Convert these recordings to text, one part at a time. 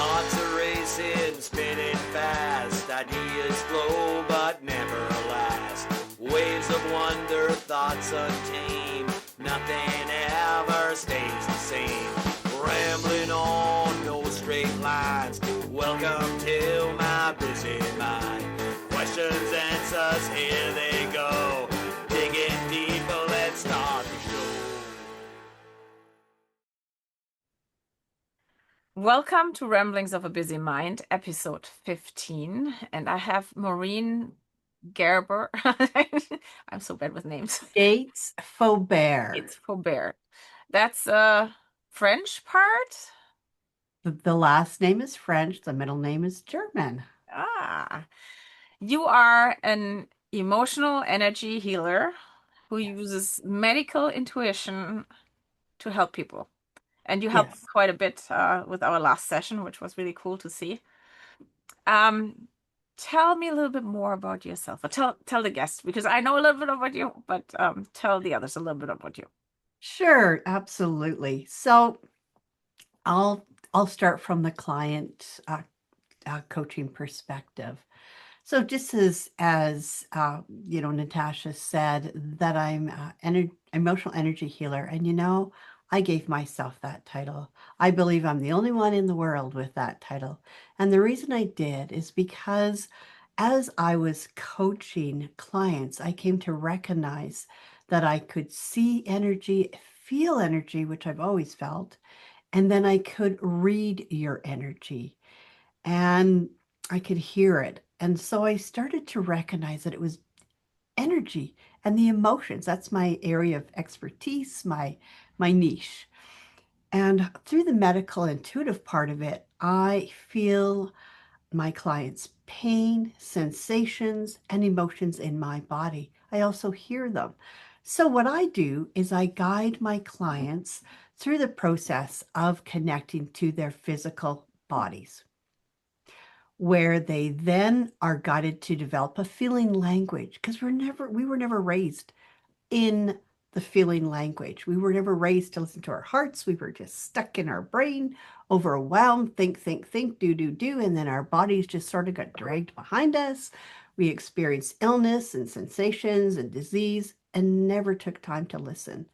Thoughts are racing, spinning fast. Ideas flow, but never last. Waves of wonder, thoughts untamed. Nothing ever stays the same. Rambling on, no straight lines. Welcome to my busy mind. Questions, answers, here they go. Digging deeper, let's start the show. Welcome to Ramblings of a Busy Mind, episode 15. And I have Maureen Gerber. I'm so bad with names. Gaetz-Faubert. It's Faubert. That's a French part? The last name is French, the middle name is German. Ah, you are an emotional energy healer who uses medical intuition to help people. And you helped Yes. quite a bit with our last session, which was really cool to see. Tell me a little bit more about yourself, or tell the guests, because I know a little bit about you, but tell the others a little bit about you. Sure, absolutely. So I'll start from the client coaching perspective. So just as Natasha said that I'm an emotional energy healer, and I gave myself that title. I believe I'm the only one in the world with that title. And the reason I did is because as I was coaching clients, I came to recognize that I could see energy, feel energy, which I've always felt, and then I could read your energy and I could hear it. And so I started to recognize that it was energy and the emotions. That's my area of expertise, my niche. And through the medical intuitive part of it, I feel my clients' pain, sensations, and emotions in my body. I also hear them. So what I do is I guide my clients through the process of connecting to their physical bodies, where they then are guided to develop a feeling language, because we were never raised in the feeling language. We were never raised to listen to our hearts. We were just stuck in our brain, overwhelmed, think, do, and then our bodies just sort of got dragged behind us. We experienced illness and sensations and disease and never took time to listen.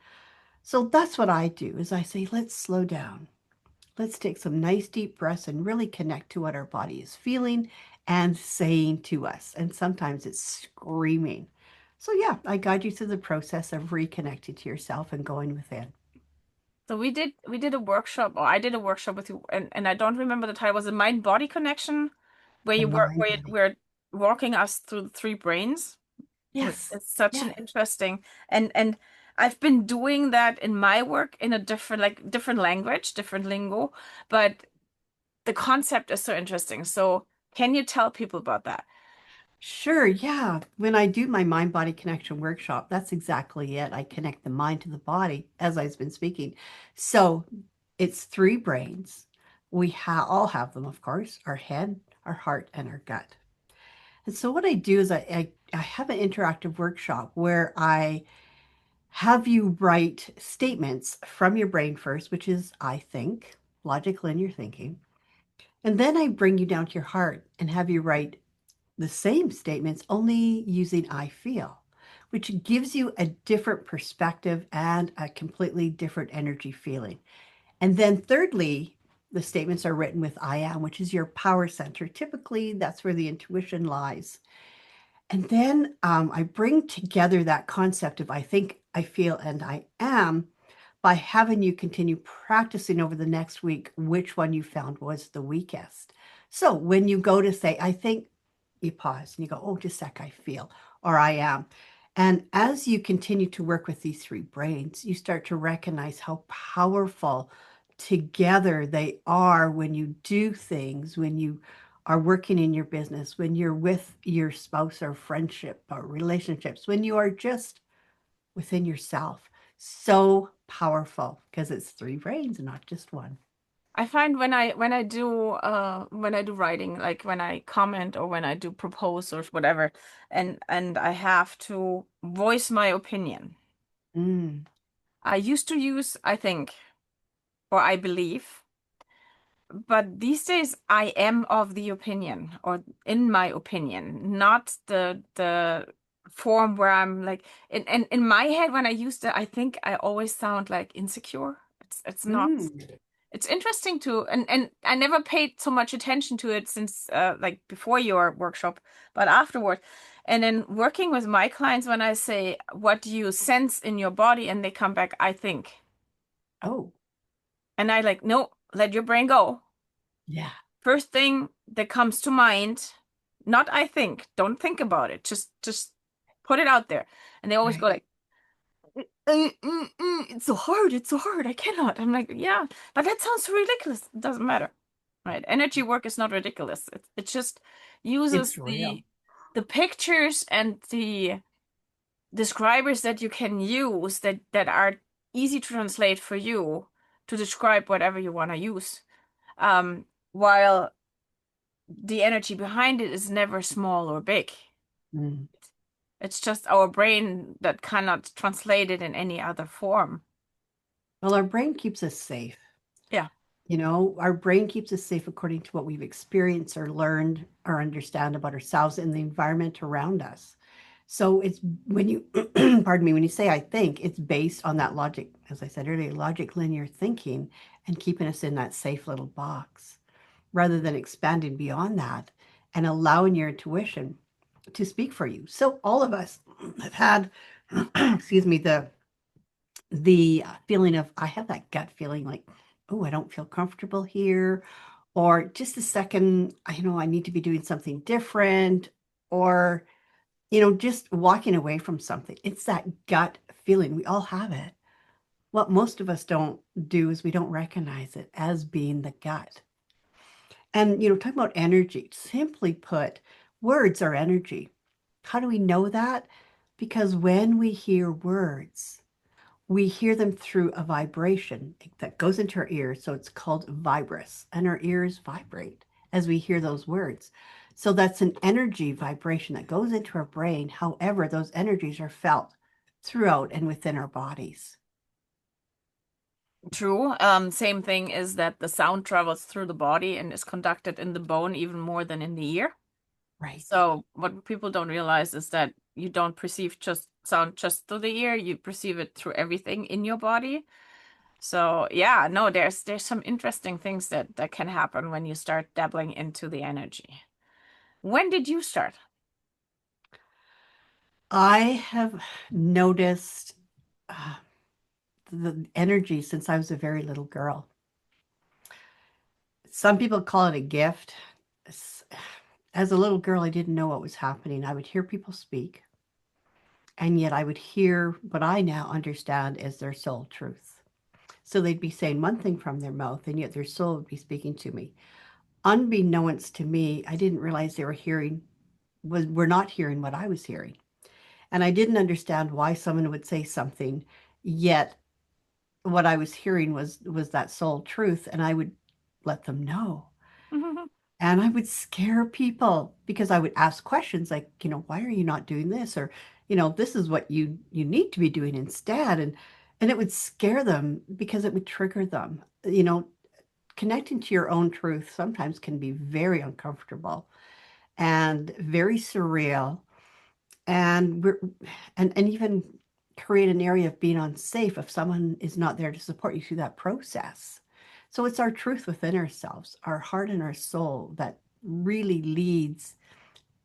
So that's what I do is I say, let's slow down. Let's take some nice deep breaths and really connect to what our body is feeling and saying to us. And sometimes it's screaming. So yeah, I guide you through the process of reconnecting to yourself and going within. So we did a workshop, or I did a workshop with you, and I don't remember the title. Was it Mind Body Connection, where The you were mind where you body. were walking us through the three brains? Which Yes. is such an Yes. interesting, and I've been doing that in my work in a different language, different lingo, but the concept is so interesting. So can you tell people about that? Sure. Yeah. When I do my mind body connection workshop, that's exactly it. I connect the mind to the body as I've been speaking. So it's three brains. All have them, of course, our head, our heart, and our gut. And so what I do is I have an interactive workshop where I have you write statements from your brain first, which is I think, logic, linear thinking. And then I bring you down to your heart and have you write the same statements only using I feel, which gives you a different perspective and a completely different energy feeling. And then thirdly, the statements are written with I am, which is your power center. Typically, that's where the intuition lies. And then I bring together that concept of I think, I feel, and I am by having you continue practicing over the next week which one you found was the weakest. So when you go to say, I think, you pause and you go, oh, just a sec, I feel, or I am. And as you continue to work with these three brains, you start to recognize how powerful together they are when you do things, when you are working in your business, when you're with your spouse or friendship or relationships, when you are just within yourself. So powerful because it's three brains and not just one. I find when I do writing, like when I comment or when I do propose or whatever, and I have to voice my opinion. Mm. I used to use, I think, or I believe, but these days I am of the opinion, or in my opinion, not the form where I'm like in my head when I use it, I think I always sound like insecure. It's not. Mm. It's interesting to, and I never paid so much attention to it since like before your workshop, but afterward. And then working with my clients, when I say, what do you sense in your body? And they come back, I think. Oh, And I like, no, let your brain go. yeah. First thing that comes to mind, not I think, don't think about it. Just put it out there. And they always Right. go like, it's so hard, it's so hard, I cannot. I'm like, yeah, but that sounds so ridiculous. It doesn't matter. Right. Energy work is not ridiculous. It just uses It's real. the pictures and the describers that you can use that are easy to translate for you to describe whatever you want to use. While the energy behind it is never small or big. Mm. It's just our brain that cannot translate it in any other form. Well, our brain keeps us safe. Yeah. You know, our brain keeps us safe according to what we've experienced or learned or understand about ourselves and the environment around us. So it's when you, pardon me, when you say I think, it's based on that logic, as I said earlier, logic, linear thinking, and keeping us in that safe little box rather than expanding beyond that and allowing your intuition to speak for you. So all of us have had, excuse me, the feeling of I have that gut feeling like, oh, I don't feel comfortable here, or just a second, I need to be doing something different, or just walking away from something. It's that gut feeling. We all have it. What most of us don't do is we don't recognize it as being the gut. And talking about energy, simply put, words are energy. How do we know that? Because when we hear words, we hear them through a vibration that goes into our ears. So it's called vibrus, and our ears vibrate as we hear those words. So that's an energy vibration that goes into our brain. However, those energies are felt throughout and within our bodies. True. Same thing is that the sound travels through the body and is conducted in the bone even more than in the ear. Right. So what people don't realize is that you don't perceive just sound just through the ear, you perceive it through everything in your body. So yeah, no, there's some interesting things that can happen when you start dabbling into the energy. When did you start? I have noticed the energy since I was a very little girl. Some people call it a gift. As a little girl, I didn't know what was happening. I would hear people speak, and yet I would hear what I now understand as their soul truth. So they'd be saying one thing from their mouth, and yet their soul would be speaking to me. Unbeknownst to me, I didn't realize they were not hearing what I was hearing. And I didn't understand why someone would say something, yet what I was hearing was that soul truth, and I would let them know. And I would scare people because I would ask questions like, why are you not doing this? Or, this is what you need to be doing instead. And it would scare them because it would trigger them. Connecting to your own truth sometimes can be very uncomfortable and very surreal, and and even create an area of being unsafe if someone is not there to support you through that process. So it's our truth within ourselves, our heart and our soul, that really leads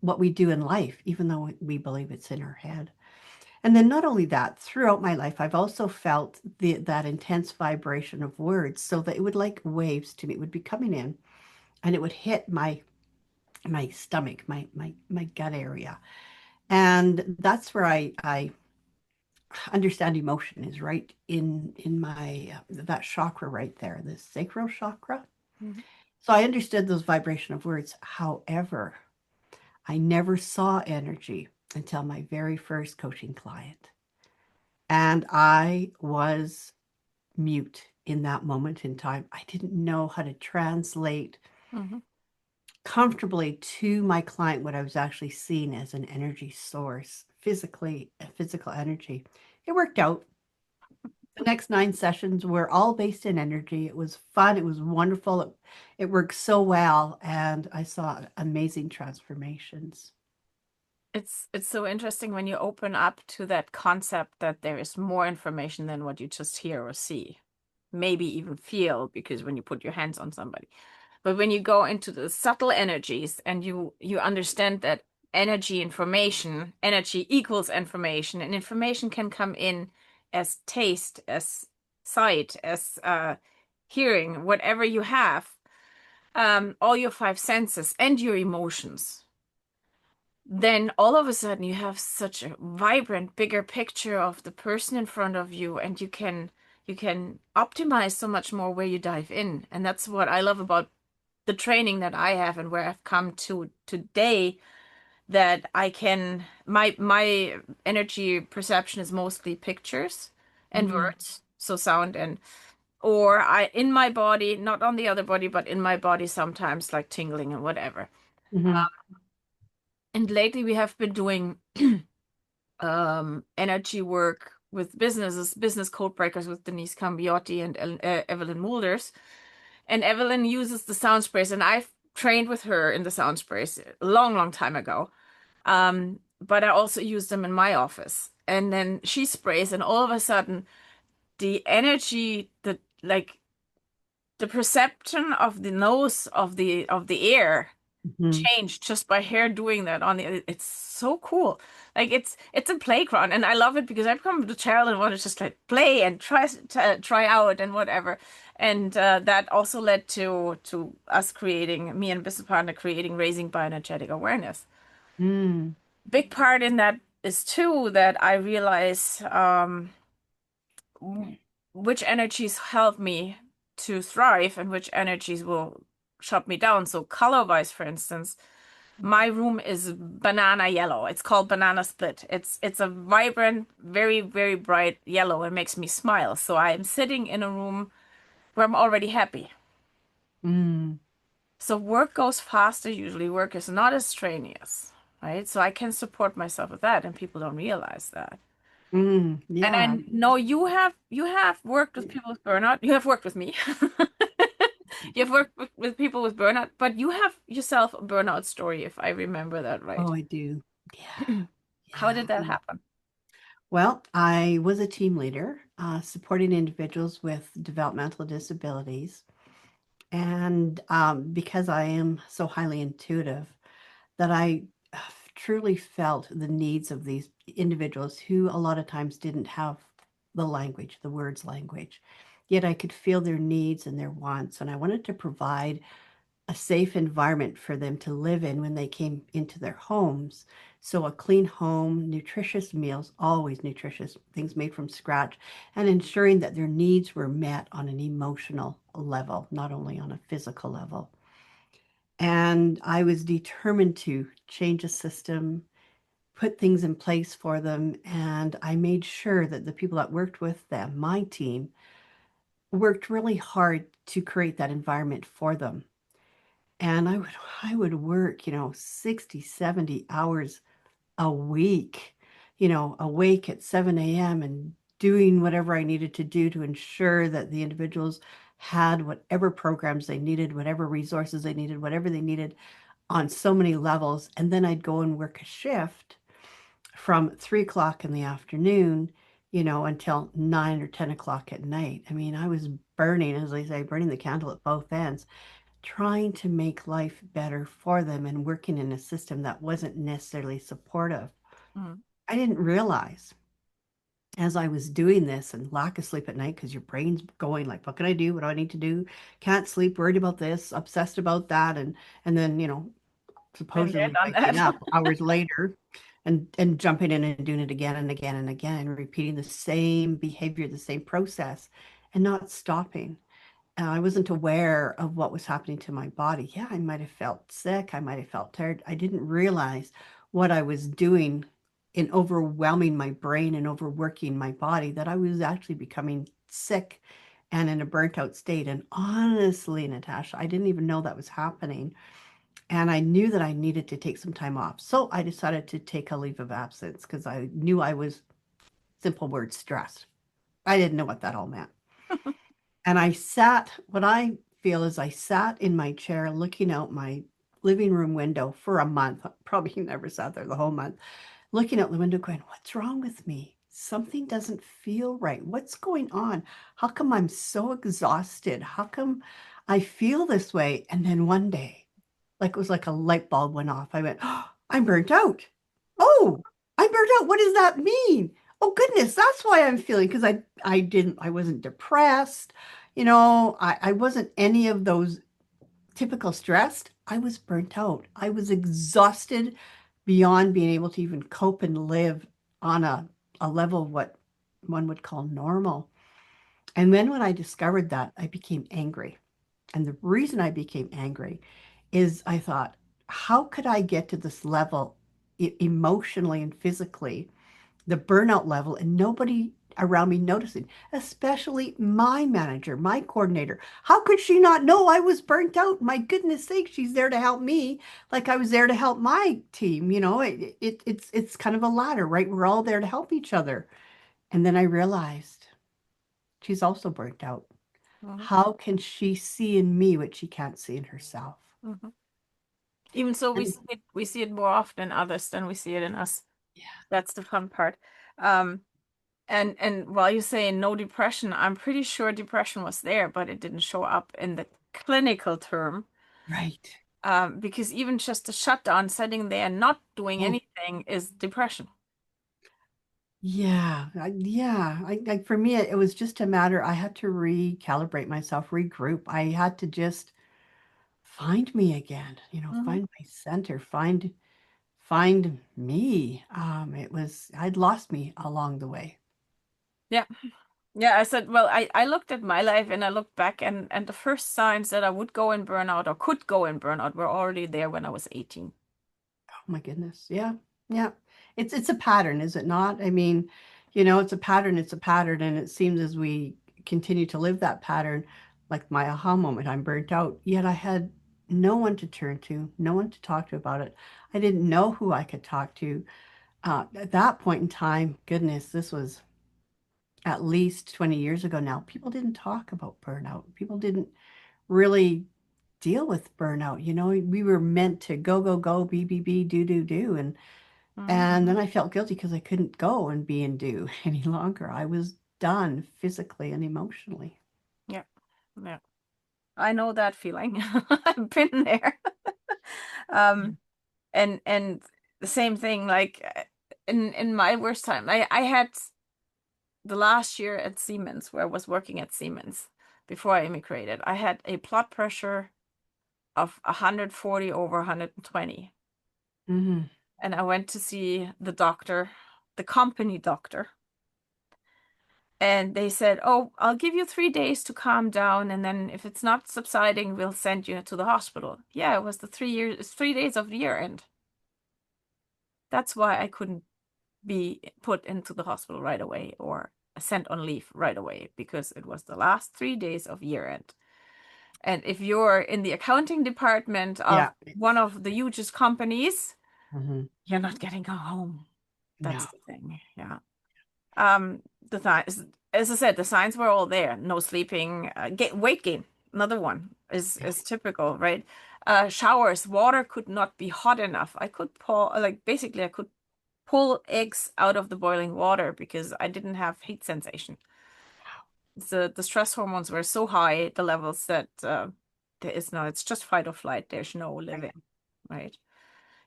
what we do in life, even though we believe it's in our head. And then not only that, throughout my life, I've also felt that intense vibration of words, so that it would like waves to me. It would be coming in and it would hit my stomach, my gut area. And that's where I understand emotion is right in my that chakra right there, the sacral chakra. Mhm. So I understood those vibration of words. However, I never saw energy until my very first coaching client. And I was mute in that moment in time. I didn't know how to translate Mhm. comfortably to my client what I was actually seeing as an energy source, physical energy. It worked out. The next 9 sessions were all based in energy. It was fun. It was wonderful. It worked so well, and I saw amazing transformations. It's so interesting when you open up to that concept that there is more information than what you just hear or see, maybe even feel, because when you put your hands on somebody. But when you go into the subtle energies and you understand that energy equals information, and information can come in as taste, as sight, as hearing, whatever you have, all your five senses and your emotions, then all of a sudden you have such a vibrant, bigger picture of the person in front of you, and you can optimize so much more where you dive in. And that's what I love about the training that I have and where I've come to today, that I can my energy perception is mostly pictures and Mm, words, so sound and or I in my body, not on the other body, but in my body sometimes like tingling and whatever. mhm, And lately we have been doing energy work with businesses, business code breakers with Denise Cambiotti and Evelyn Mulders. And Evelyn uses the sound sprays, and I've trained with her in the sound sprays a long, long time ago. But I also use them in my office. And then she sprays, and all of a sudden, the energy, the perception of the nose of the air mhm. changed just by her doing that on the it's so cool. Like it's a playground, and I love it because I become the child and want to just like play and try out and whatever. And that also led to us creating, me and business partner creating raising bioenergetic awareness. Mm, Big part in that is too that I realize w- which energies help me to thrive and which energies will shut me down. So color-wise, for instance, my room is banana yellow. It's called banana split. It's a vibrant, very, very bright yellow. It makes me smile. So I'm sitting in a room where I'm already happy. mm, So work goes faster usually. Work is not as strenuous, right? So I can support myself with that, and people don't realize that. And yeah. I know you have worked with people with burnout. You have worked with me. You've worked with people with burnout, but you have yourself a burnout story, if I remember that right. Oh, I do. Yeah. How Yeah. did that happen? Well, I was a team leader supporting individuals with developmental disabilities. And because I am so highly intuitive, that I truly felt the needs of these individuals who a lot of times didn't have the language, the words language. Yet I could feel their needs and their wants. And I wanted to provide a safe environment for them to live in when they came into their homes. So, a clean home, nutritious meals, always nutritious, things made from scratch, and ensuring that their needs were met on an emotional level, not only on a physical level. And I was determined to change a system, put things in place for them. And I made sure that the people that worked with them, my team, worked really hard to create that environment for them. And I would work, 60, 70 hours a week, awake at 7 a.m. and doing whatever I needed to do to ensure that the individuals had whatever programs they needed, whatever resources they needed, whatever they needed on so many levels. And then I'd go and work a shift from 3 o'clock in the afternoon, until 9 or 10 o'clock at night. I mean, I was burning, as they say, burning the candle at both ends, trying to make life better for them and working in a system that wasn't necessarily supportive. Mm. I didn't realize as I was doing this, and lack of sleep at night because your brain's going like, what can I do? What do I need to do? Can't sleep, worried about this, obsessed about that, and then Been there, supposedly done waking that. up hours later and jumping in and doing it again and again and again and repeating the same behavior, the same process, and not stopping. I wasn't aware of what was happening to my body. Yeah, I might have felt sick. I might have felt tired. I didn't realize what I was doing in overwhelming my brain and overworking my body, that I was actually becoming sick and in a burnt out state. And honestly, Natasha, I didn't even know that was happening. And I knew that I needed to take some time off. So I decided to take a leave of absence because I knew I was, simple word, stressed. I didn't know what that all meant. And I sat, what I feel is I sat in my chair looking out my living room window for a month. Probably never sat there the whole month, looking out the window going, what's wrong with me? Something doesn't feel right. What's going on? How come I'm so exhausted? How come I feel this way? And then one day, like it was like a light bulb went off. I went, oh, I'm burnt out. Oh, I'm burnt out. What does that mean? Oh goodness, that's why I'm feeling, because I wasn't depressed. I wasn't any of those typical stressed. I was burnt out. I was exhausted beyond being able to even cope and live on a level of what one would call normal. And then when I discovered that, I became angry. And the reason I became angry is I thought, how could I get to this level emotionally and physically, the burnout level, and nobody around me noticing, especially my manager, my coordinator? How could she not know I was burnt out? My goodness sake, she's there to help me like I was there to help my team. It's kind of a ladder, right? We're all there to help each other. And then I realized she's also burnt out. Mhm. How can she see in me what she can't see in herself? Mhm. Even so, And we see it more often in others than we see it in us. yeah, That's the fun part. Um, and while you're saying no depression, I'm pretty sure depression was there, but it didn't show up in the clinical term. right. Because even just a shutdown, sitting there and not doing Oh, anything is depression. yeah. For me, it was just a matter, I had to recalibrate myself, regroup. I had to just find me again, Hmm. find my center, find me. I'd lost me along the way. Yeah. Yeah, I said, well, I looked at my life and I looked back and the first signs that I would go in burnout or could go in burnout were already there when I was 18. Oh my goodness. Yeah. Yeah. It's a pattern, is it not? I mean, it's a pattern, and it seems as we continue to live that pattern, like my aha moment, I'm burnt out, yet I had no one to turn to, no one to talk to about it. I didn't know who I could talk to. At that point in time, goodness, this was at least 20 years ago now. People didn't talk about burnout. People didn't really deal with burnout. We were meant to go, go, go, be, do, do, do. And then I felt guilty because I couldn't go and be and do any longer. I was done physically and emotionally. Yeah. Yeah. I know that feeling. I've been there. Yeah. Um, and the same thing, like in my worst time, I had the last year at Siemens, where I was working at Siemens before I immigrated. I had a blood pressure of 140 over 120. Hmm. And I went to see the doctor, the company doctor. And they said, "Oh, I'll give you 3 days to calm down, and then if it's not subsiding, we'll send you to the hospital." Yeah, it was the 3 days of the year end. That's why I couldn't be put into the hospital right away or sent on leave right away, because it was the last 3 days of year end. And if you're in the accounting department of Yeah. one of the hugest companies, Hmm. you're not getting home. That's No. the thing. Yeah. The signs, as I said, the signs were all there. No sleeping, weight gain. Another one Yeah. is typical, right? Showers, water could not be hot enough. I could pour, like basically, I could pull eggs out of the boiling water because I didn't have heat sensation. The stress hormones were so high, the levels that there is no, it's just fight or flight. There's no Right. living, right?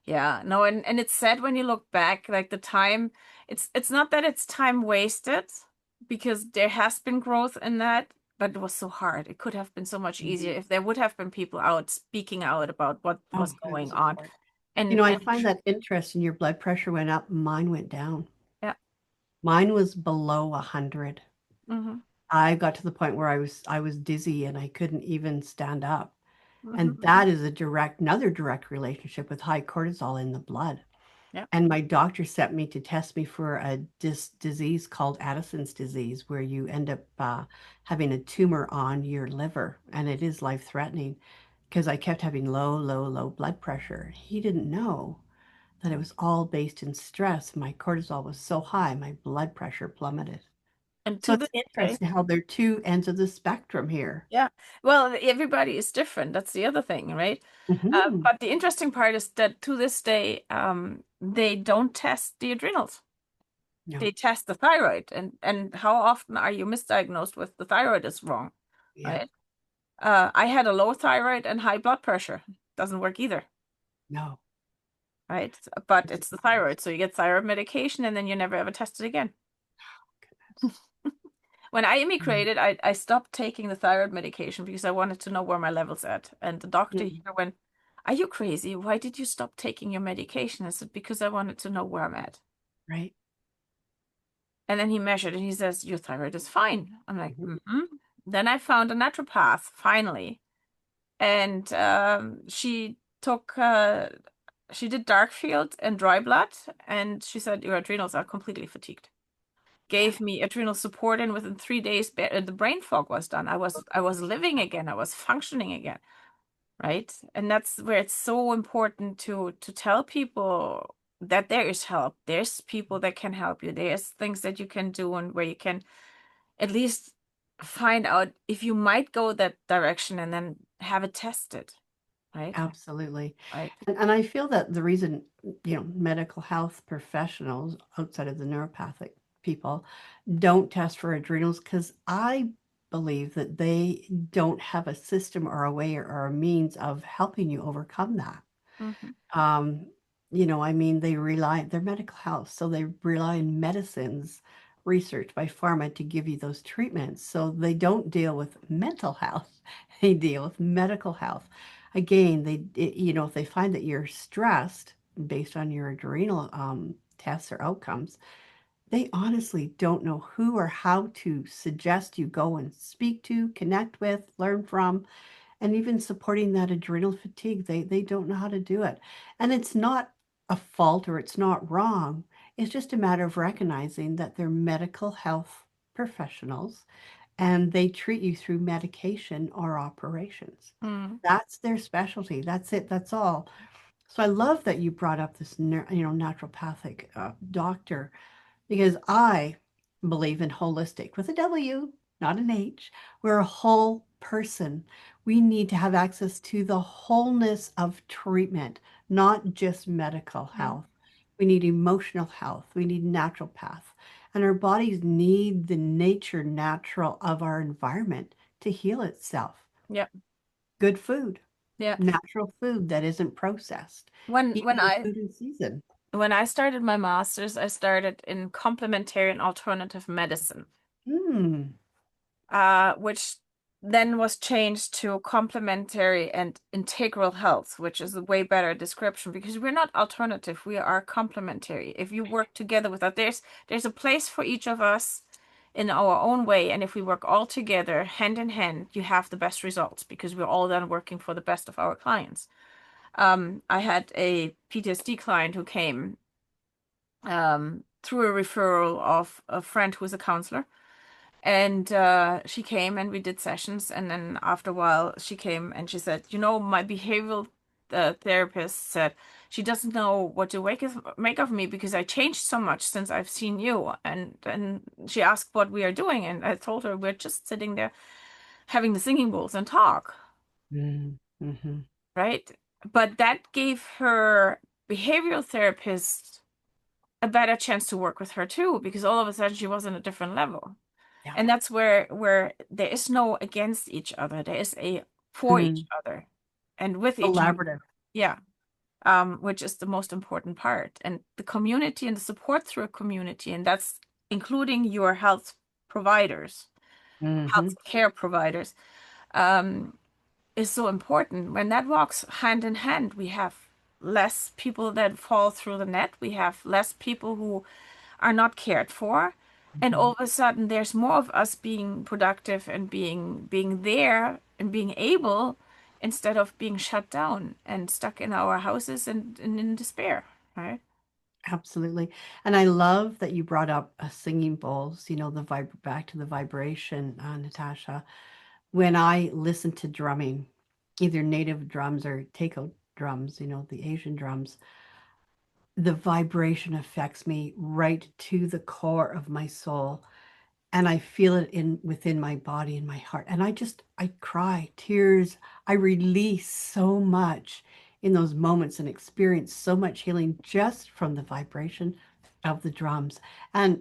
Yeah, no, and it's sad when you look back, like the time, it's not that it's time wasted because there has been growth in that, but it was so hard. It could have been so much easier Mhm. if there would have been people out speaking out about what was Oh, going on. support. I And find that interesting. Your blood pressure went up, mine went down. yeah. Mine was below 100. Hmm. I got to the point where I was dizzy and I couldn't even stand up. Hmm. And that is another direct relationship with high cortisol in the blood. Yeah. And my doctor sent me to test me for a disease called Addison's disease, where you end up having a tumor on your liver, and it is life-threatening because I kept having low, low, low blood pressure. He didn't know that it was all based in stress. My cortisol was so high, my blood pressure plummeted. And So to it's this day, interesting how they're two ends of the spectrum here. yeah. Well, everybody is different. That's the other thing, right? Hmm. But the interesting part is that to this day, they don't test the adrenals. They No. test the thyroid, and how often are you misdiagnosed with the thyroid is wrong, Yeah. right? I had a low thyroid and high blood pressure. Doesn't work either, No. right? But It's it's the thyroid, so you get thyroid medication, and then you never ever test it again. When I immigrated, I stopped taking the thyroid medication because I wanted to know where my level's at. And the doctor Mhm. here went, "Are you crazy? Why did you stop taking your medication?" I said, "Because I wanted to know where I'm at." Right. And then he measured and he says, "Your thyroid is fine." I'm like, Mhm. mm-hmm. Then I found a naturopath finally. And she did dark field and dry blood. And she said, "Your adrenals are completely fatigued." Yeah. Gave me adrenal support, and within 3 days the brain fog was done. I was living again. I was functioning again, right? And that's where it's so important to tell people that there is help. There's people that can help you. There's things that you can do, and where you can at least find out if you might go that direction and then have it tested, right? Absolutely. Right. And I feel that the reason, medical health professionals outside of the neuropathic people don't test for adrenals, because I believe that they don't have a system or a way or a means of helping you overcome that. Hmm. Um, I mean, they rely their medical health, so they rely on medicines, research by pharma to give you those treatments. So they don't deal with mental health; they deal with medical health. Again, if they find that you're stressed based on your adrenal tests or outcomes, they honestly don't know who or how to suggest you go and speak to, connect with, learn from, and even supporting that adrenal fatigue. They don't know how to do it, and it's not a fault or it's not wrong. It's just a matter of recognizing that they're medical health professionals and they treat you through medication or operations. Mm. That's their specialty. That's it. That's all. So I love that you brought up this naturopathic doctor, because I believe in holistic with a W, not an H. We're a whole person. We need to have access to the wholeness of treatment, not just medical Mm. health. We need emotional health. We need naturopath. And our bodies need the nature natural of our environment to heal itself. Yeah. Good food, Yeah. natural food that isn't processed, When when eating I food in season. when I started my master's, I started in complementary and alternative medicine, Hmm. which then was changed to complementary and integral health, which is a way better description because we're not alternative, we are complementary. If you work together with us, there's a place for each of us in our own way, and if we work all together, hand in hand, you have the best results because we're all then working for the best of our clients. I had a PTSD client who came through a referral of a friend who's a counselor. And she came and we did sessions. And then after a while, she came and she said, my behavioral therapist said she doesn't know what to make of me because I changed so much since I've seen you. And she asked what we are doing. And I told her we're just sitting there having the singing bowls and talk, Mm-hmm. right? But that gave her behavioral therapist a better chance to work with her too, because all of a sudden she was on a different level. Yeah. And that's where there is no against each other. There is a for each Mm. other and with each other. Collaborative. Yeah. Which is the most important part. And the community and the support through a community, and that's including your health providers, health Hmm. care providers, um, is so important. When that walks hand in hand, we have less people that fall through the net. We have less people who are not cared for. And Hmm. all of a sudden there's more of us being productive and being there and being able instead of being shut down and stuck in our houses and in despair, right? Absolutely. And I love that you brought up singing bowls, back to the vibration, Natasha. When I listen to drumming, either native drums or taiko drums, the Asian drums, the vibration affects me right to the core of my soul. and I feel it within my body and my heart. And I cry tears. I release so much in those moments and experience so much healing just from the vibration of the drums. And,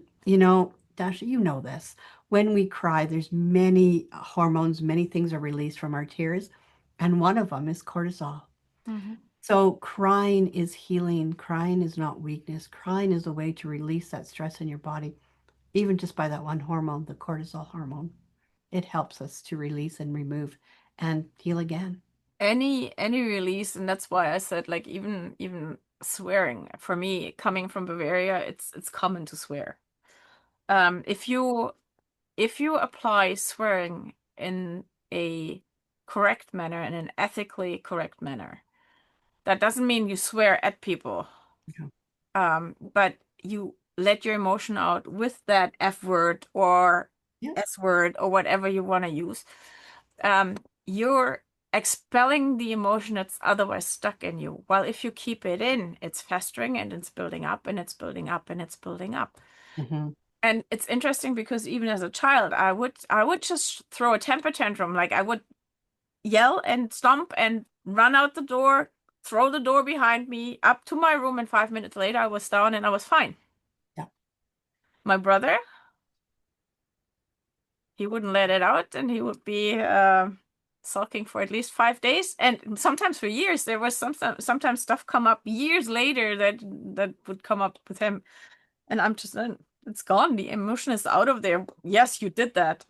Dasha, you know this. When we cry, there's many hormones, many things are released from our tears. And one of them is cortisol. Mhm. So crying is healing. Crying is not weakness. Crying is a way to release that stress in your body, even just by that one hormone, the cortisol hormone. It helps us to release and remove and heal again. Any release, and that's why I said, like, even swearing for me, coming from Bavaria, it's common to swear. If you apply swearing in a correct manner, in an ethically correct manner, that doesn't mean you swear at people. But you let your emotion out with that F word or Yeah. S word or whatever you want to use. You're expelling the emotion that's otherwise stuck in you. While if you keep it in, it's festering and it's building up and it's building up and it's building up. Mm-hmm. And it's interesting because even as a child, I would just throw a temper tantrum. Like I would yell and stomp and run out the door, throw the door behind me, up to my room, and 5 minutes later I was down and I was fine. Yeah. My brother, he wouldn't let it out and he would be sulking for at least 5 days and sometimes for years. There was sometimes stuff come up years later that would come up with him, and I'm just it's gone. The emotion is out of there. Yes, you did that.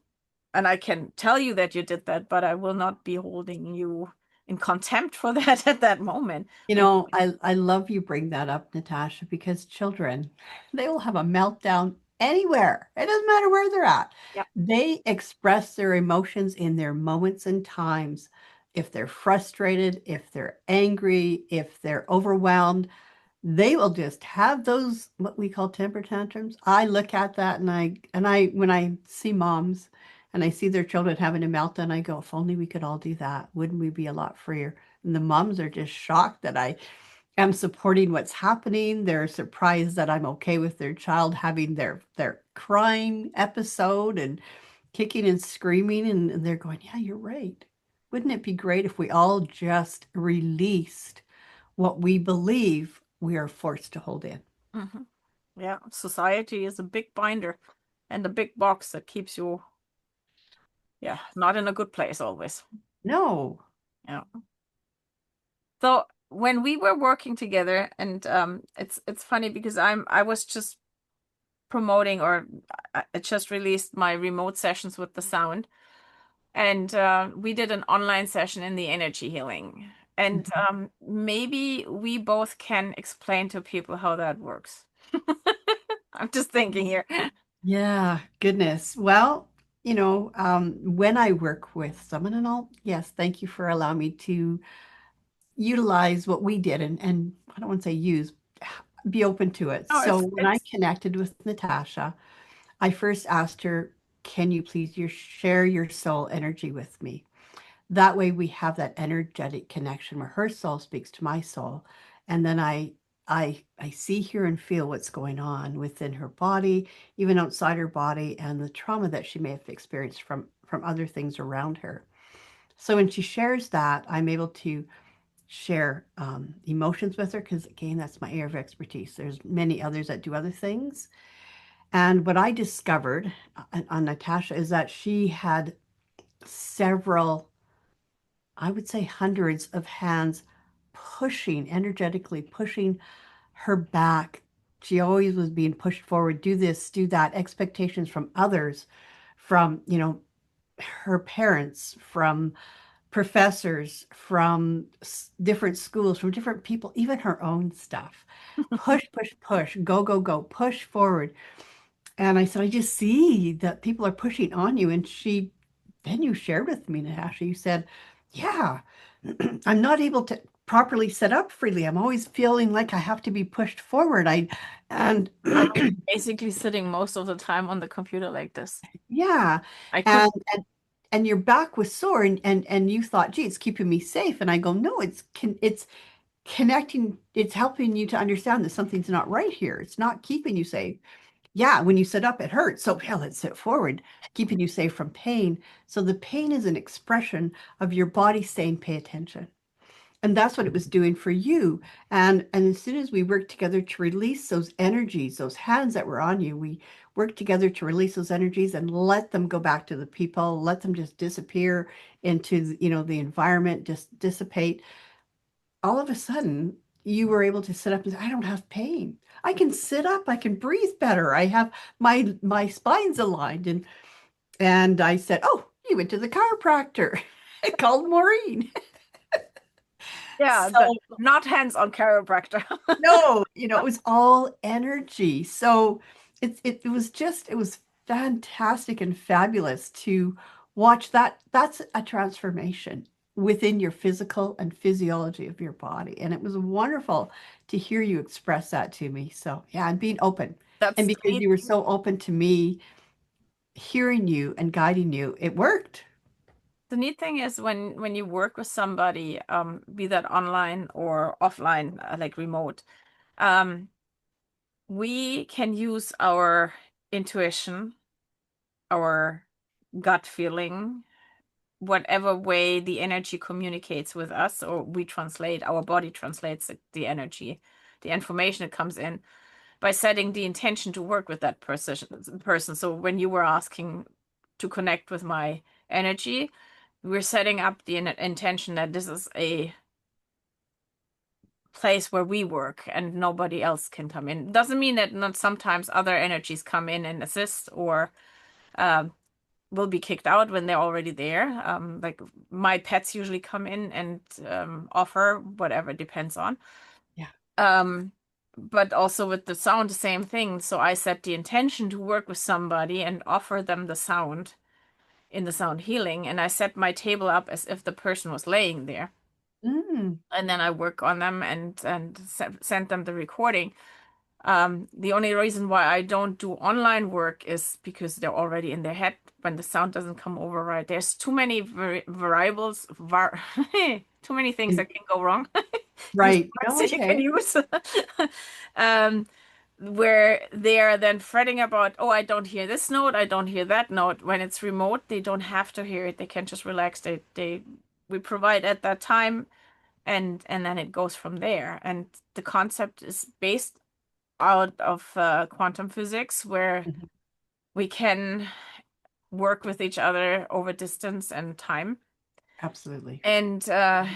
And I can tell you that you did that, but I will not be holding you in contempt for that at that moment. I love you bring that up, Natasha, because children, they will have a meltdown anywhere. It doesn't matter where they're at. Yep. They express their emotions in their moments and times. If they're frustrated, if they're angry, if they're overwhelmed, they will just have those what we call temper tantrums. I look at that and I when I see moms and I see their children having a meltdown, I go, if only we could all do that, wouldn't we be a lot freer? And the moms are just shocked that I am supporting what's happening. They're surprised that I'm okay with their child having their crying episode and kicking and screaming, and they're going, yeah, you're right. Wouldn't it be great if we all just released what we believe we are forced to hold in? Mhm. Yeah, society is a big binder and a big box that keeps you, yeah, not in a good place always. No. Yeah. So when we were working together, and it's funny because I was just promoting, or I just released my remote sessions with the sound, and we did an online session in the energy healing. And maybe we both can explain to people how that works. I'm just thinking here. Yeah, goodness. Well, when I work with someone, yes, thank you for allowing me to utilize what we did and I don't want to say use, be open to it. Oh, So when I connected with Natasha, I first asked her, can you please share your soul energy with me? That way we have that energetic connection where her soul speaks to my soul. And then I see, hear, and feel what's going on within her body, even outside her body, and the trauma that she may have experienced from other things around her. So when she shares that, I'm able to share emotions with her because, again, that's my area of expertise. There's many others that do other things. And what I discovered on Natasha is that she had several, I would say hundreds of hands pushing, energetically pushing her back. She always was being pushed forward, do this, do that, expectations from others, from, her parents, from professors, from different schools, from different people, even her own stuff. Push, push, push, go, go, go, push forward. And I said, I just see that people are pushing on you. And then you shared with me, Natasha, you said, yeah, I'm not able to properly set up freely. I'm always feeling like I have to be pushed forward. And I'm basically sitting most of the time on the computer like this. yeah. I And, could. and your back was sore and you thought, gee, it's keeping me safe. And I go, no, it's connecting, it's helping you to understand that something's not right here. It's not keeping you safe. Yeah, when you sit up, it hurts. So, yeah, let's sit forward, keeping you safe from pain. So the pain is an expression of your body saying, pay attention. And that's what it was doing for you. And as soon as we worked together to release those energies, those hands that were on you, we worked together to release those energies and let them go back to the people, let them just disappear into, the environment, just dissipate. All of a sudden, you were able to sit up and say, I don't have pain. I can sit up, I can breathe better. I have my spine's aligned. And I said, oh, you went to the chiropractor. I called Maureen. Yeah, So but not hands-on chiropractor. no, it was all energy. So it was fantastic and fabulous to watch that. That's a transformation within your physical and physiology of your body. And it was wonderful to hear you express that to me. So yeah, and being open. And That's the because neat you were so open to me hearing you and guiding you, it worked. The neat thing is when you work with somebody, be that online or offline, like remote, um, we can use our intuition, our gut feeling, whatever way the energy communicates with us, or we translate, our body translates the energy, the information that comes in by setting the intention to work with that person. So when you were asking to connect with my energy, we're setting up the intention that this is a place where we work and nobody else can come in. Doesn't mean that not sometimes other energies come in and assist or um, will be kicked out when they're already there. Like my pets usually come in and offer whatever depends on. Yeah. Um, but also with the sound, the same thing. So I set the intention to work with somebody and offer them the sound in the sound healing, and I set my table up as if the person was laying there. Mm, And then I work on them and send them the recording. The only reason why I don't do online work is because they're already in their head when the sound doesn't come over right. There's too many variables, too many things and- that can go wrong. Use right. words Oh, that you can okay. use. Um, where they are then fretting about, oh, I don't hear this note, I don't hear that note. When it's remote, they don't have to hear it. They can just relax. We provide at that time, and then it goes from there. And the concept is based out of quantum physics, where Mhm. we can work with each other over distance and time Absolutely. and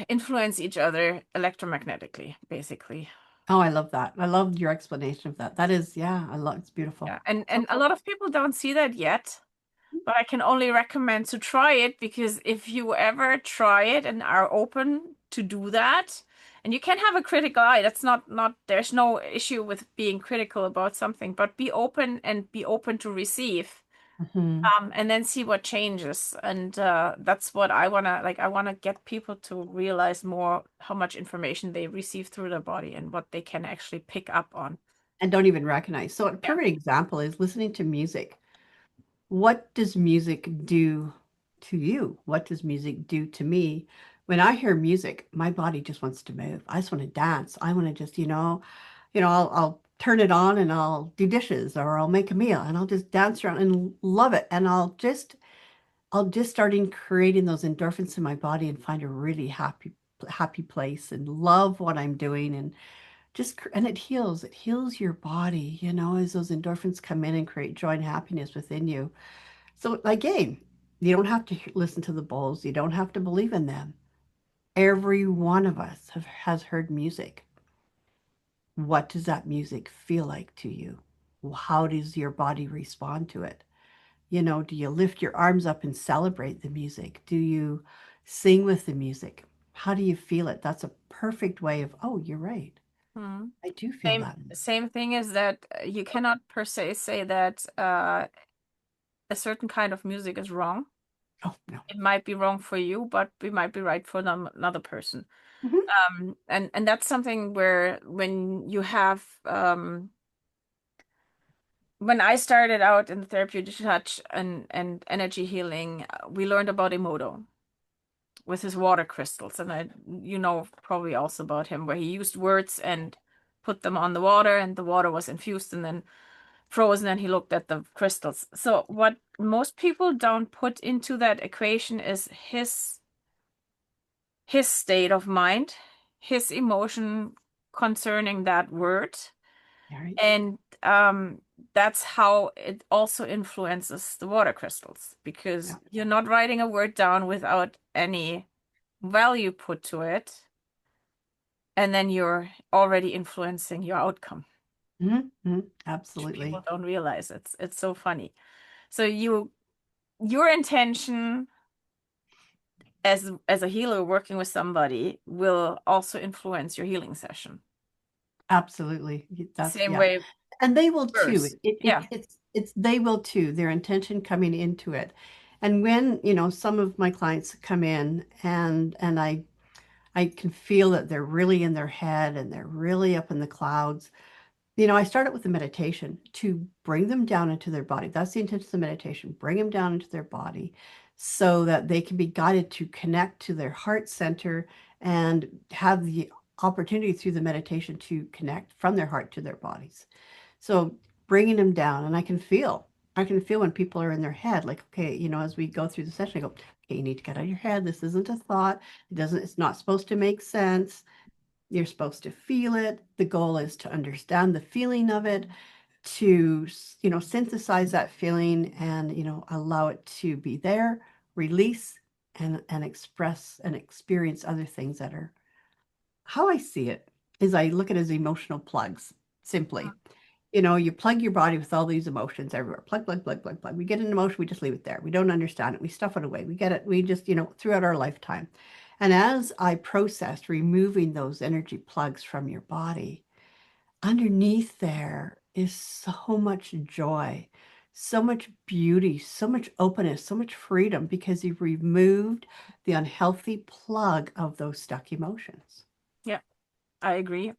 influence each other electromagnetically, basically. Oh, I love that. I love your explanation of that. That is, yeah, I love it's beautiful. Yeah, and So a cool. lot of people don't see that yet, but I can only recommend to try it, because if you ever try it and are open to do that, and you can have a critical eye, that's not there's no issue with being critical about something, but be open and be open to receive. Mhm. And then see what changes. And that's what I wanna get people to realize more how much information they receive through their body and what they can actually pick up on. And don't even recognize. So a Yeah. perfect example is listening to music. What does music do to you? What does music do to me? When I hear music, my body just wants to move. I just want to dance. I want to just, I'll turn it on and I'll do dishes or I'll make a meal and I'll just dance around and love it. And I'll just start in creating those endorphins in my body and find a really happy place and love what I'm doing and and it heals your body, as those endorphins come in and create joy and happiness within you. So again, you don't have to listen to the bulls. You don't have to believe in them. Every one of us has heard music. What does that music feel like to you? How does your body respond to it? Do you lift your arms up and celebrate the music? Do you sing with the music? How do you feel it? That's a perfect way of, oh, you're right. Hmm. I do feel Same that. same thing is that you cannot per se say that a certain kind of music is wrong. Oh, no. It might be wrong for you, but it might be right for another person. Mhm. And that's something where when you have when I started out in the therapeutic touch and energy healing, we learned about Emoto with his water crystals. And you know probably also about him, where he used words and put them on the water, and the water was infused and then frozen and he looked at the crystals. So what most people don't put into that equation is his state of mind, his emotion concerning that word. Right. And that's how it also influences the water crystals, because Yeah. you're not writing a word down without any value put to it. And then you're already influencing your outcome. Mm-hmm. Which Absolutely. people don't realize. It's so funny. So your intention as a healer working with somebody will also influence your healing session. Absolutely. That's, Same yeah. way. And they will too. First. Yeah. It's they will too, their intention coming into it. And when, some of my clients come in and I can feel that they're really in their head and they're really up in the clouds. I start it with a meditation to bring them down into their body. That's the intention of the meditation, bring them down into their body so that they can be guided to connect to their heart center and have the opportunity through the meditation to connect from their heart to their bodies. So bringing them down, and I can feel when people are in their head, like, okay, as we go through the session, I go, okay, you need to get out of your head. This isn't a thought. It's not supposed to make sense. You're supposed to feel it. The goal is to understand the feeling of it, to, synthesize that feeling and, allow it to be there, release and express and experience other things that are how I see it is I look at it as emotional plugs, simply. You plug your body with all these emotions everywhere. Plug, plug, plug, plug, plug. We get an emotion, we just leave it there. We don't understand it. We stuff it away. We get it. We just, throughout our lifetime. And as I processed removing those energy plugs from your body, underneath there is so much joy, so much beauty, so much openness, so much freedom because you've removed the unhealthy plug of those stuck emotions. Yeah, I agree.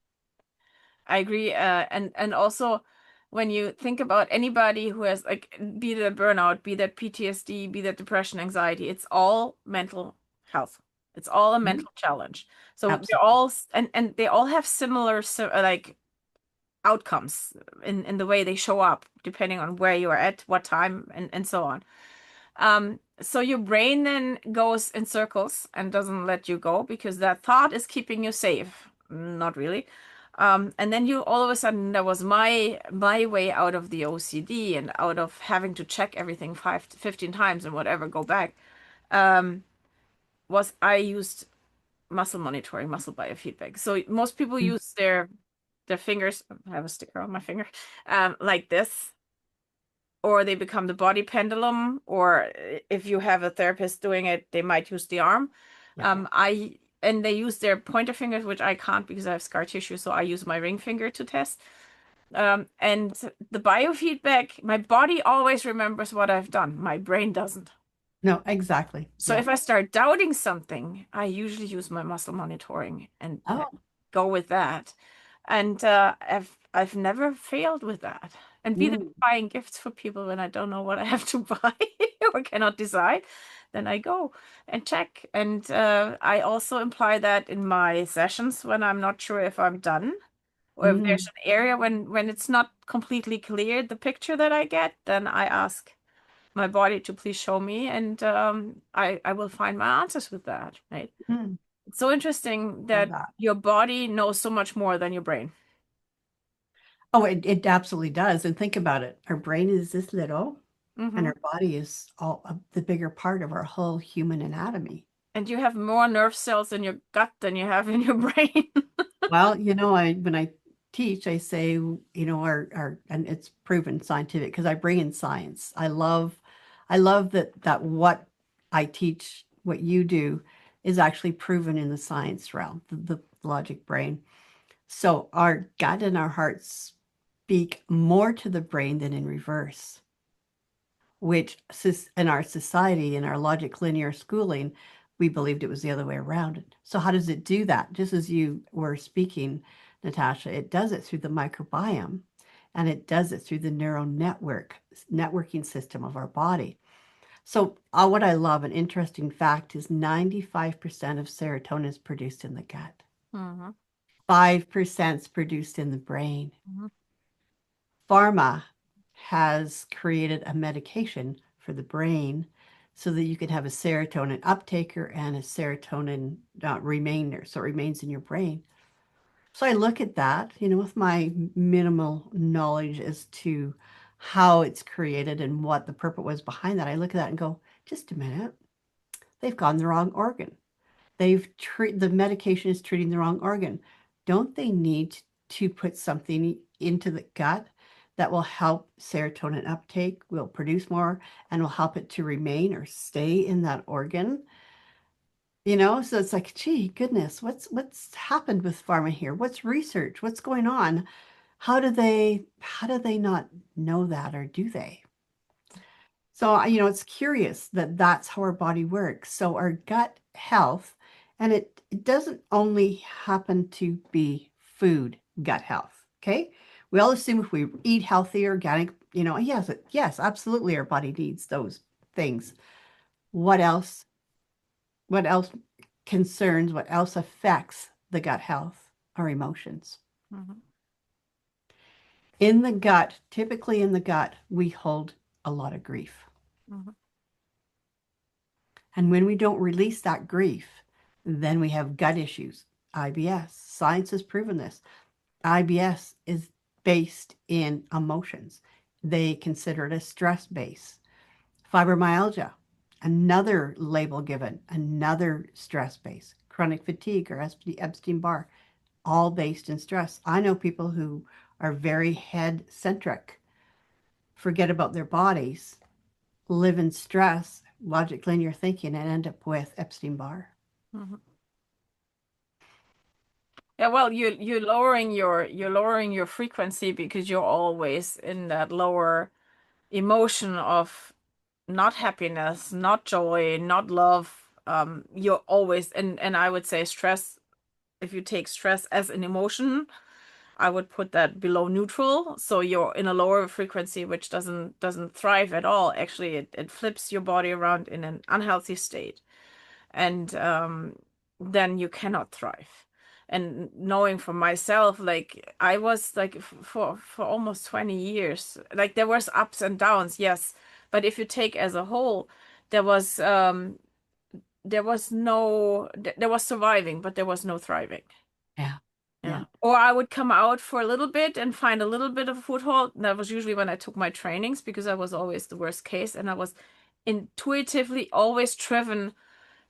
And also when you think about anybody who has, like, be that burnout, be that PTSD, be that depression, anxiety, it's all mental health. It's all a Mhm. mental challenge. So they're Absolutely. all and they all have similar like outcomes in the way they show up, depending on where you are at, what time, and so on. So your brain then goes in circles and doesn't let you go because that thought is keeping you safe. Not really. And then you all of a sudden, that was my way out of the OCD and out of having to check everything 15 times and whatever, go back. Was I used muscle monitoring, muscle biofeedback. So most people Mm. use their fingers. I have a sticker on my finger, like this, or they become the body pendulum, or if you have a therapist doing it, they might use the arm. Yeah. And they use their pointer fingers, which I can't because I have scar tissue, so I use my ring finger to test. And the biofeedback, my body always remembers what I've done. My brain doesn't. No, exactly. So Yeah. if I start doubting something, I usually use my muscle monitoring and Oh. go with that. And I've never failed with that. And be that Mm. buying gifts for people when I don't know what I have to buy or cannot decide, then I go and check. And I also imply that in my sessions when I'm not sure if I'm done, or if there's Mm. an area when it's not completely clear, the picture that I get, then I ask my body to please show me, and I will find my answers with that, right? Mm. It's so interesting Love that that. your body knows so much more than your brain. Oh, it absolutely does. And think about it. Our brain is this little, and Hmm. our body is all the bigger part of our whole human anatomy. And you have more nerve cells in your gut than you have in your brain. Well, when I teach, I say, our and it's proven scientific because I bring in science. I love that what I teach, what you do, is actually proven in the science realm, the logic brain. So our gut and our hearts speak more to the brain than in reverse, which in our society, in our logic linear schooling, we believed it was the other way around. So how does it do that? Just as you were speaking, Natasha, it does it through the microbiome and it does it through the neural networking system of our body. So what I love, an interesting fact is 95% of serotonin is produced in the gut. Hmm. 5% is produced in the brain. Hmm. Pharma. has created a medication for the brain so that you can have a serotonin uptaker and a serotonin remainder, so it remains in your brain. So I look at that, with my minimal knowledge as to how it's created and what the purpose was behind that. I look at that and go, just a minute, they've gone the wrong organ. The medication is treating the wrong organ. Don't they need to put something into the gut that will help serotonin uptake, will produce more, and will help it to remain or stay in that organ? So it's like, gee, goodness, what's happened with pharma here? What's research? What's going on? How do they not know that, or do they? So, it's curious that that's how our body works. So our gut health, and it doesn't only happen to be food gut health. Okay. We all assume if we eat healthy, organic, yes, absolutely. Our body needs those things. What else? What else concerns? What else affects the gut health? Our emotions. Mhm. In the gut, typically in the gut, we hold a lot of grief. Mhm. And when we don't release that grief, then we have gut issues. IBS. Science has proven this. IBS is based in emotions. They consider it a stress base. Fibromyalgia, another label given, another stress base. Chronic fatigue or Epstein-Barr, all based in stress. I know people who are very head centric, forget about their bodies, live in stress, logic linear thinking, and end up with Epstein-Barr. Mhm. Yeah, well, you're lowering your frequency because you're always in that lower emotion of not happiness, not joy, not love. You're always, and I would say stress, if you take stress as an emotion, I would put that below neutral. So you're in a lower frequency, which doesn't thrive at all. Actually, it flips your body around in an unhealthy state. And then you cannot thrive. And knowing for myself, like I was like for almost 20 years, like there was ups and downs, yes. But if you take as a whole, there was there was surviving, but there was no thriving. Yeah. Yeah. Yeah. Or I would come out for a little bit and find a little bit of a foothold. That was usually when I took my trainings because I was always the worst case and I was intuitively always driven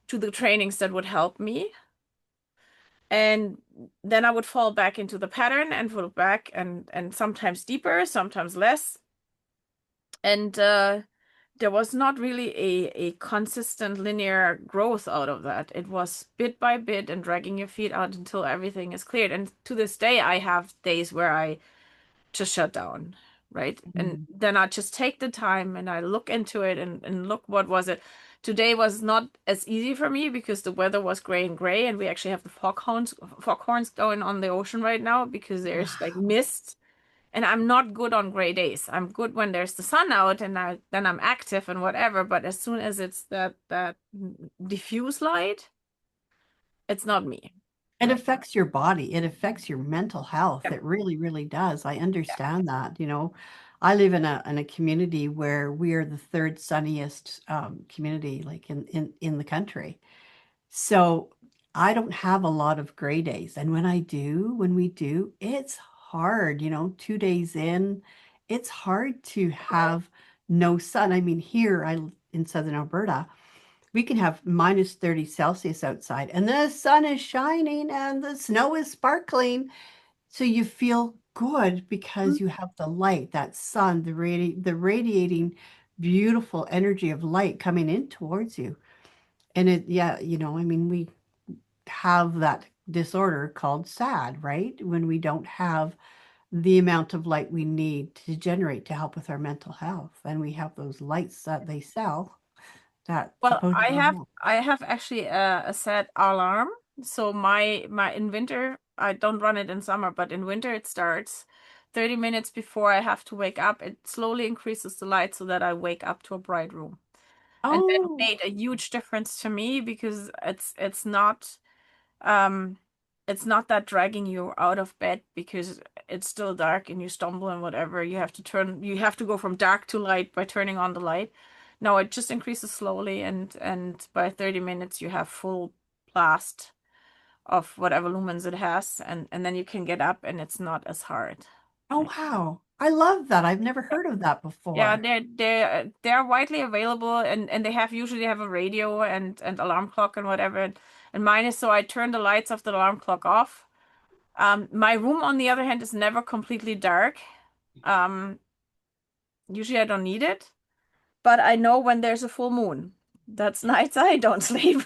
to the trainings that would help me. And then I would fall back into the pattern and fall back and sometimes deeper, sometimes less. And there was not really a consistent linear growth out of that. It was bit by bit and dragging your feet out until everything is cleared. And to this day, I have days where I just shut down, right? And Mm. then I just take the time and I look into it and look what was it. Today was not as easy for me because the weather was gray and gray, and we actually have the foghorns going on the ocean right now because there's like mist. And I'm not good on gray days. I'm good when there's the sun out and then I'm active and whatever. But as soon as it's that diffuse light, it's not me. It affects your body. It affects your mental health. Yep. It really, really does. I understand that. I live in a community where we are the third sunniest community, like in the country. So I don't have a lot of gray days. And when we do, it's hard, 2 days in, it's hard to have no sun. I mean, here in Southern Alberta, we can have minus 30 Celsius outside and the sun is shining and the snow is sparkling. So you feel good because you have the light, that sun, the radiating beautiful energy of light coming in towards you. And yeah, I mean, we have that disorder called SAD, right? When we don't have the amount of light we need to generate to help with our mental health. And we have those lights that they sell that Well, supposedly help. I have actually a set alarm. So my in winter, I don't run it in summer, but in winter it starts 30 minutes before I have to wake up. It slowly increases the light so that I wake up to a bright room. And that Oh, made a huge difference to me because it's not um it's not that dragging you out of bed because it's still dark and you stumble and whatever. You have to go from dark to light by turning on the light. No, it just increases slowly, and by 30 minutes you have full blast of whatever lumens it has, and then you can get up and it's not as hard. Oh, Right? wow. I love that. I've never Yeah. heard of that Yeah, before. they're widely available, and they usually have a radio and alarm clock and whatever. And mine is, so I turn the lights of the alarm clock off. My room, on the other hand, is never completely dark. Um, Usually I don't need it, but I know when there's a full moon. That's nights I don't sleep.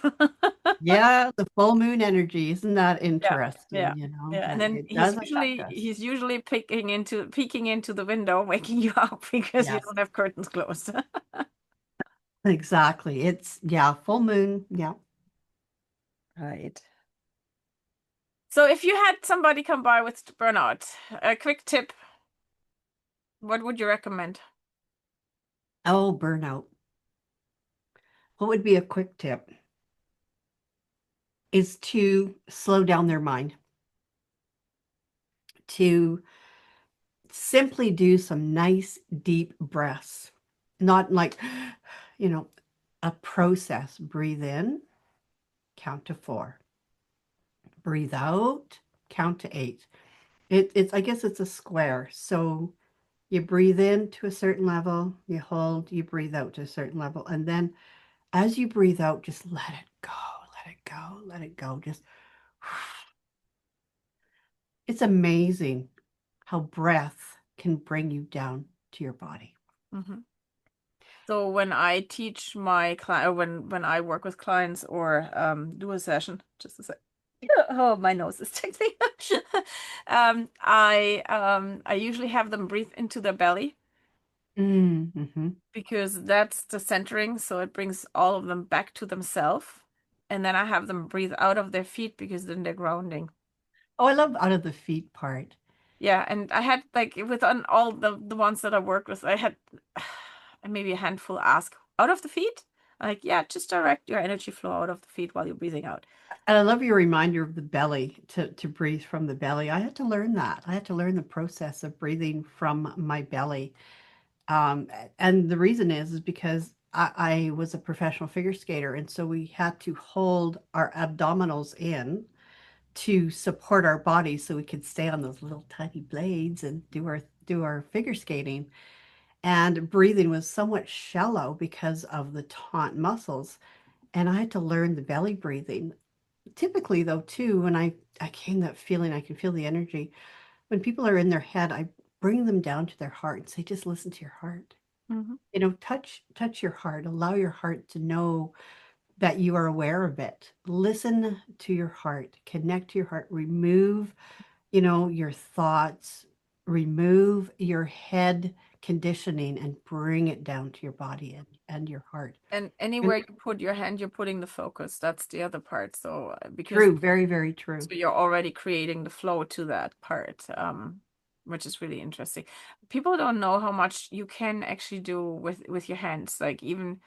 Yeah, the full moon energy. Isn't that Yeah, interesting? yeah, You know, yeah. And that then it does affect us. he's usually peeking into the window, waking you up because you Yes, don't have curtains closed. exactly. It's, yeah, full moon. Yeah. Right. So if you had somebody come by with burnout, a quick tip, what would you recommend? Oh, burnout. What would be a quick tip is to slow down their mind, to simply do some nice deep breaths, not like, you know, a process. Breathe in, count to 4. Breathe out, count to 8. It's, I guess it's a square. So you breathe in to a certain level, you hold, you breathe out to a certain level. And then as you breathe out, just let it go, let it go, let it go. Just, it's amazing how breath can bring you down to your body. Mhm. So when I teach my client, when I work with clients or do a session, just a sec. Oh, my nose is tickling. I usually have them breathe into their belly Mm-hmm. because that's the centering, so it brings all of them back to themselves. And then I have them breathe out of their feet because then they're grounding. Oh, I love out of the feet part. Yeah, and I had like with on all the ones that I worked with, I had maybe a handful ask out of the feet. Like, yeah, just direct your energy flow out of the feet while you're breathing out. And I love your reminder of the belly to breathe from the belly. I had to learn that. I had to learn the process of breathing from my belly. Um, and the reason is because I was a professional figure skater, and so we had to hold our abdominals in to support our bodies so we could stay on those little tiny blades and do our figure skating. And breathing was somewhat shallow because of the taut muscles. And I had to learn the belly breathing. Typically, though, too, when I came that feeling, I can feel the energy. When people are in their head, I bring them down to their heart and say, just listen to your heart. Hmm. Touch your heart. Allow your heart to know that you are aware of it. Listen to your heart. Connect to your heart. Remove, your thoughts. Remove your head conditioning and bring it down to your body and your heart. And And anywhere you put your hand, you're putting the focus. That's the other part. So because true, very, very true. so you're already creating the flow to that part, which is really interesting. People don't know how much you can actually do with your hands. Like even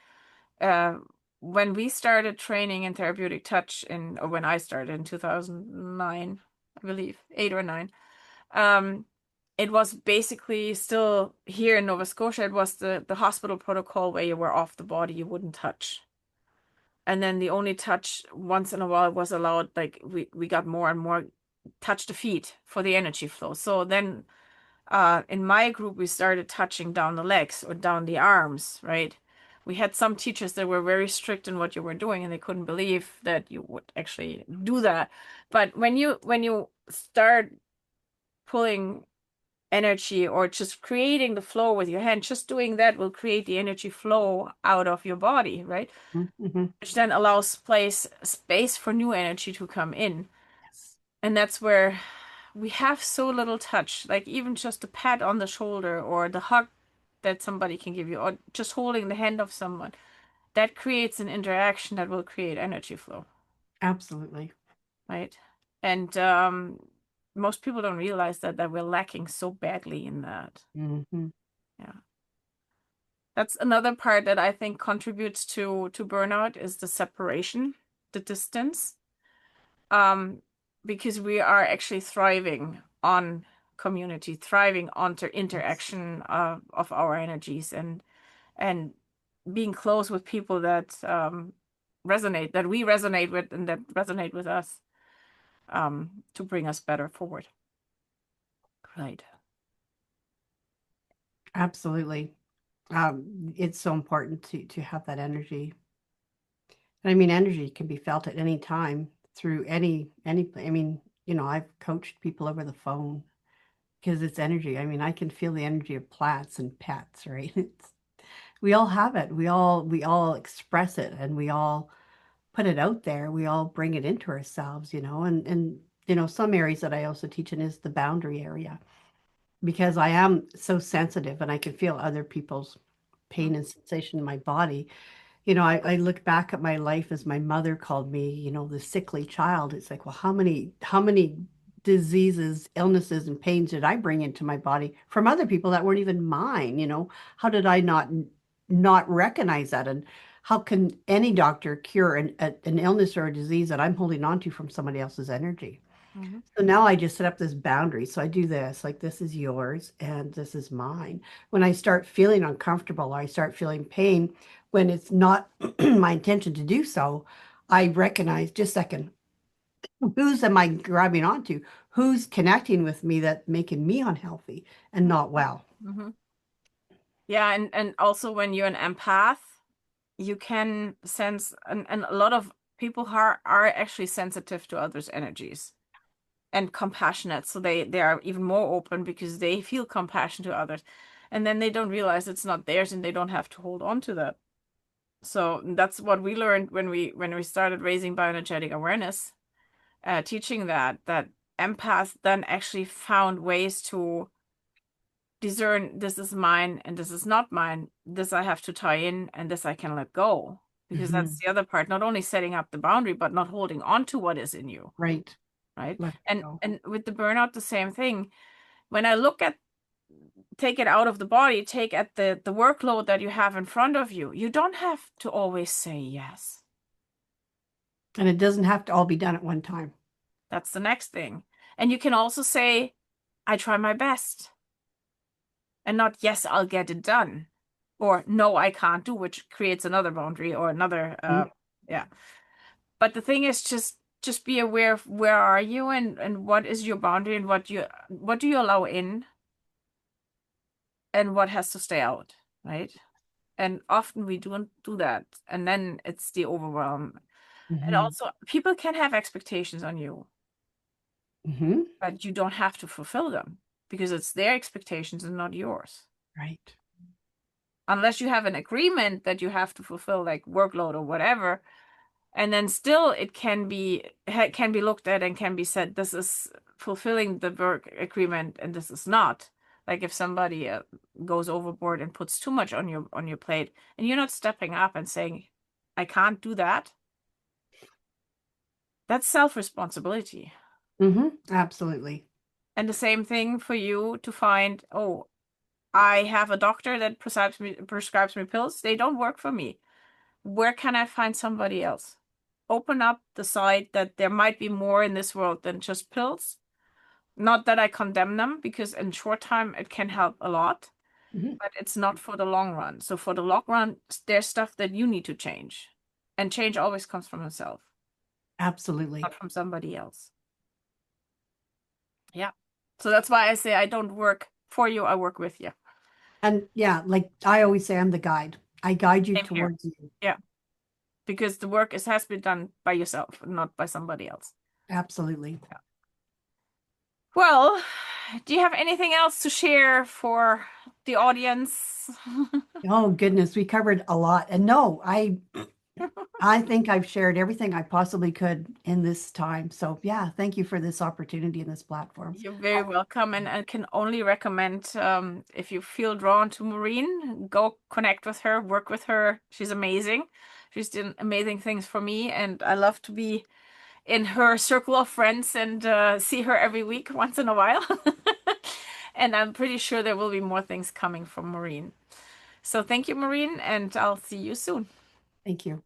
uh, when we started training in therapeutic touch or when I started in 2009, I believe, 8 or 9, um, it was basically still here in Nova Scotia. It was the hospital protocol where you were off the body, you wouldn't touch. And then the only touch once in a while was allowed, like we got more and more touch the feet for the energy flow. So then in my group, we started touching down the legs or down the arms, right? We had some teachers that were very strict in what you were doing, and they couldn't believe that you would actually do that. But when you start pulling energy or just creating the flow with your hand, just doing that will create the energy flow out of your body, right? Mm-hmm. Which then allows space for new energy to come in. Yes, And that's where we have so little touch, like even just a pat on the shoulder or the hug that somebody can give you, or just holding the hand of someone, that creates an interaction that will create energy flow, absolutely. right? And most people don't realize that we're lacking so badly in that. Mm-hmm. Yeah. That's another part that I think contributes to burnout is the separation, the distance. Um, because we are actually thriving on community, thriving on interaction of our energies, and being close with people that we resonate with, and that resonate with us, to bring us better forward. Right. Absolutely. It's so important to have that energy. And I mean, energy can be felt at any time through any, I mean, I've coached people over the phone because it's energy. I mean, I can feel the energy of plants and pets, right? We all have it. We all express it, and we all put it out there. We all bring it into ourselves, and some areas that I also teach in is the boundary area, because I am so sensitive and I can feel other people's pain and sensation in my body. I look back at my life as my mother called me, the sickly child. It's like, well, how many diseases, illnesses, and pains did I bring into my body from other people that weren't even mine? How did I not recognize that? And how can any doctor cure an illness or a disease that I'm holding on to from somebody else's energy? Mm-hmm. So now I just set up this boundary. So I do this, like, this is yours and this is mine. When I start feeling uncomfortable or I start feeling pain, when it's not my intention to do so, I recognize, just a second, who's am I grabbing onto? Who's connecting with me that's making me unhealthy and not well? Mm-hmm. Yeah, and also when you're an empath, you can sense, and a lot of people are actually sensitive to others' energies and compassionate. So they are even more open because they feel compassion to others. And then they don't realize it's not theirs, and they don't have to hold on to that. So that's what we learned when we started raising bioenergetic awareness, teaching that empaths then actually found ways to discern, this is mine and this is not mine. This I have to tie in, and this I can let go. Because that's the other part, not only setting up the boundary, but not holding on to what is in you. Right. Right. Let And go. and with the burnout, the same thing. When I look at, take it out of the body, take at the workload that you have in front of you, you don't have to always say yes. And it doesn't have to all be done at one time. That's the next thing. And you can also say, I try my best. And not, yes, I'll get it done. Or no, I can't do, which creates another boundary or another, yeah. But the thing is, just be aware of where are you, and what is your boundary, and what do you allow in, and what has to stay out, right? And often we don't do that. And then it's the overwhelm. And also, people can have expectations on you, but you don't have to fulfill them because it's their expectations and not yours. Right. Unless you have an agreement that you have to fulfill, like workload or whatever. And then still it can be looked at and can be said, this is fulfilling the work agreement and this is not. Like if somebody goes overboard and puts too much on your plate, and you're not stepping up and saying, I can't do that. That's self-responsibility. Absolutely. And the same thing for you to find, oh, I have a doctor that prescribes me pills. They don't work for me. Where can I find somebody else? Open up the side that there might be more in this world than just pills. Not that I condemn them, because in short time it can help a lot, but it's not for the long run. So for the long run, there's stuff that you need to change. And change always comes from yourself. Absolutely. Not from somebody else. Yeah. So that's why I say I don't work for you, I work with you. And yeah, like I always say, I'm the guide. I guide you Same here. towards you. Yeah. Because the work has been done by yourself, not by somebody else. Absolutely. Yeah. Well, do you have anything else to share for the audience? Oh goodness, we covered a lot. And no, I think I've shared everything I possibly could in this time. So yeah, thank you for this opportunity and this platform. You're very welcome, and I can only recommend, if you feel drawn to Maureen, go connect with her, work with her. She's amazing. She's done amazing things for me, and I love to be in her circle of friends and see her every week, once in a while. And I'm pretty sure there will be more things coming from Maureen. So thank you, Maureen, and I'll see you soon. Thank you.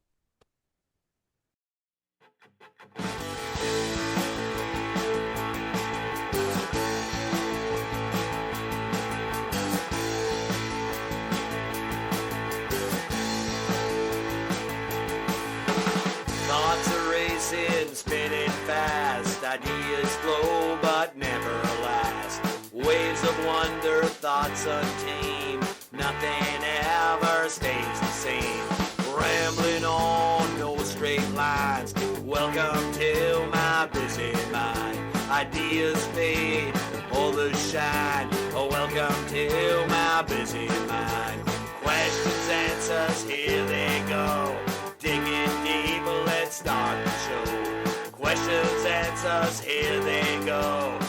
racing, spinning fast. Ideas flow but never last. Waves of wonder, thoughts untamed. Nothing ever stays the same. Rambling on, no straight lines. Welcome to my busy mind. Ideas fade, all the shine. Oh, welcome to my busy mind. Questions, answers, here they go. Digging deep, let's start the show. Questions, answers, here they go.